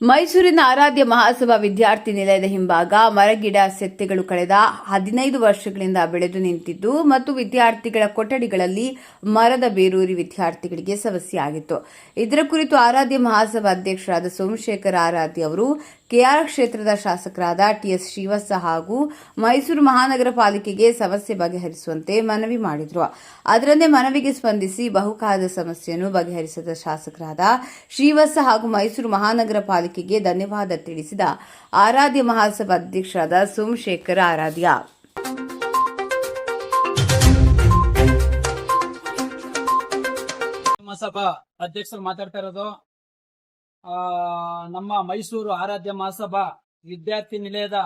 ಮೈಸೂರಿನ ಆರಾಧ್ಯ ಮಹಾಸಭಾ ವಿದ್ಯಾರ್ಥಿ ನಿಲಯದ ಹಿಂಭಾಗ ಮರಗಿಡ ಸೆತ್ತೆಗಳು ಕಳೆದ 15 ವರ್ಷಗಳಿಂದ ಬೆಳೆದು ನಿಂತಿದ್ದು ಮತ್ತು ವಿದ್ಯಾರ್ಥಿಗಳ ಕೊಠಡಿಗಳಲ್ಲಿ ಮರದ ಬೇರೂರಿ ವಿದ್ಯಾರ್ಥಿಗಳಿಗೆ ಸಮಸ್ಯೆಯಾಗಿತ್ತು. ಇದರ ಕುರಿತು ಆರಾಧ್ಯ ಮಹಾಸಭಾ ಅಧ್ಯಕ್ಷರಾದ ಸೋಮಶೇಖರ ಆರಾಧ್ಯ ಅವರು ಕೆಆರ್ ಕ್ಷೇತ್ರದ ಶಾಸಕರಾದ ಟಿಎಸ್ ಶ್ರೀವತ್ಸ ಹಾಗೂ ಮೈಸೂರು ಮಹಾನಗರ ಪಾಲಿಕೆಗೆ ಸಮಸ್ಯೆ ಬಗೆಹರಿಸುವಂತೆ ಮನವಿ ಮಾಡಿದರು. ಅದರಂತೆ ಮನವಿಗೆ ಸ್ಪಂದಿಸಿ ಬಹುಕಾಲದ ಸಮಸ್ಯೆಯನ್ನು ಬಗೆಹರಿಸಿದ ಶಾಸಕರಾದ ಶ್ರೀವತ್ಸ ಹಾಗೂ ಮೈಸೂರು ಮಹಾನಗರ ಪಾಲಿಕೆಗೆ ಧನ್ಯವಾದ ತಿಳಿಸಿದ ಆರಾಧ್ಯ ಮಹಾಸಭಾ ಅಧ್ಯಕ್ಷರಾದ ಸೋಮಶೇಖರ ಆರಾಧ್ಯ. ಮಹಾಸಭಾ ಅಧ್ಯಕ್ಷರು ಮಾತಾಡ್ತಾ ಇರೋದು. ನಮ್ಮ ಮೈಸೂರು ಆರಾಧ್ಯ ಮಹಾಸಭಾ ವಿದ್ಯಾರ್ಥಿ ನಿಲಯದ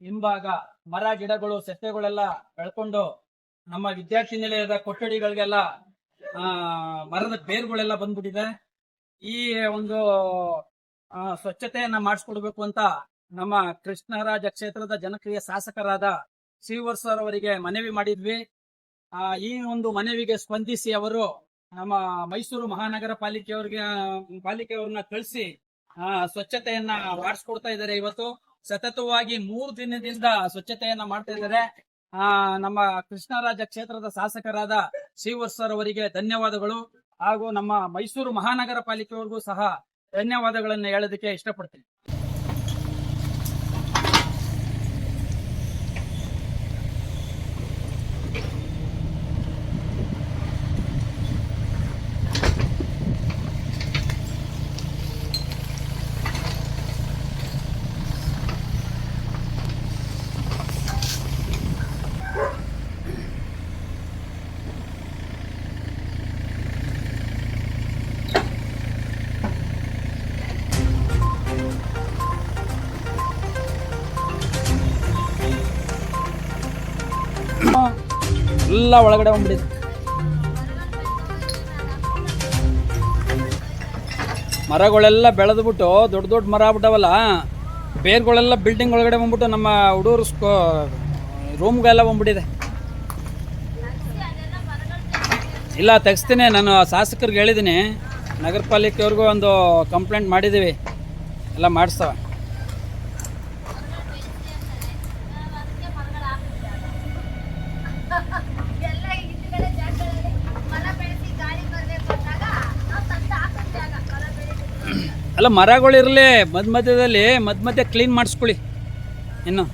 ಹಿಂಭಾಗ ಮರ ಗಿಡಗಳು ಸೆತ್ತೆಗಳೆಲ್ಲ ಬೆಳ್ಕೊಂಡು ನಮ್ಮ ವಿದ್ಯಾರ್ಥಿ ನಿಲಯದ ಕೊಠಡಿಗಳಿಗೆಲ್ಲ ಮರದ ಬೇರುಗಳೆಲ್ಲ ಬಂದ್ಬಿಟ್ಟಿದೆ. ಈ ಒಂದು ಸ್ವಚ್ಛತೆಯನ್ನ ಮಾಡಿಸ್ಕೊಡ್ಬೇಕು ಅಂತ ನಮ್ಮ ಕೃಷ್ಣರಾಜ ಕ್ಷೇತ್ರದ ಜನಪ್ರಿಯ ಶಾಸಕರಾದ ಶ್ರೀವತ್ಸ ಅವರಿಗೆ ಮನವಿ ಮಾಡಿದ್ವಿ. ಈ ಒಂದು ಮನವಿಗೆ ಸ್ಪಂದಿಸಿ ಅವರು ನಮ್ಮ ಮೈಸೂರು ಮಹಾನಗರ ಪಾಲಿಕೆಯವ್ರನ್ನ ಕಳಿಸಿ ಸ್ವಚ್ಛತೆಯನ್ನ ಮಾಡಿಸ್ಕೊಡ್ತಾ ಇದ್ದಾರೆ. ಇವತ್ತು ಸತತವಾಗಿ 3 ದಿನದಿಂದ ಸ್ವಚ್ಛತೆಯನ್ನ ಮಾಡ್ತಾ ಇದ್ದಾರೆ. ನಮ್ಮ ಕೃಷ್ಣರಾಜ ಕ್ಷೇತ್ರದ ಶಾಸಕರಾದ ಶ್ರೀವತ್ಸ ಅವರಿಗೆ ಧನ್ಯವಾದಗಳು ಹಾಗೂ ನಮ್ಮ ಮೈಸೂರು ಮಹಾನಗರ ಪಾಲಿಕೆಯವ್ರಿಗೂ ಸಹ ಧನ್ಯವಾದಗಳನ್ನ ಹೇಳೋದಕ್ಕೆ ಇಷ್ಟಪಡ್ತೀನಿ. ಎಲ್ಲ ಒಳಗಡೆ ಬಂದ್ಬಿಟ್ಟಿದೆ. ಮರಗಳೆಲ್ಲ ಬೆಳೆದ್ಬಿಟ್ಟು ದೊಡ್ಡ ದೊಡ್ಡ ಮರ ಆಗ್ಬಿಟ್ಟವಲ್ಲ, ಬೇರ್ಗಳೆಲ್ಲ ಬಿಲ್ಡಿಂಗ್ ಒಳಗಡೆ ಬಂದ್ಬಿಟ್ಟು ನಮ್ಮ ಹುಡುಗರು ರೂಮ್ಗೆಲ್ಲ ಬಂದ್ಬಿಟ್ಟಿದೆ. ಇಲ್ಲ ತೆಗಿಸ್ತೀನಿ, ನಾನು ಶಾಸಕರಿಗೆ ಹೇಳಿದ್ದೀನಿ, ನಗರ ಪಾಲಿಕೆಯವ್ರಿಗೂ ಒಂದು ಕಂಪ್ಲೇಂಟ್ ಮಾಡಿದ್ದೀವಿ, ಎಲ್ಲ ಮಾಡಿಸ್ತವ. ಅಲ್ಲ ಮರಗಳಿರಲಿ ಮಧ್ಯ ಕ್ಲೀನ್ ಮಾಡಿಸ್ಕೊಳ್ಳಿ ಇನ್ನು.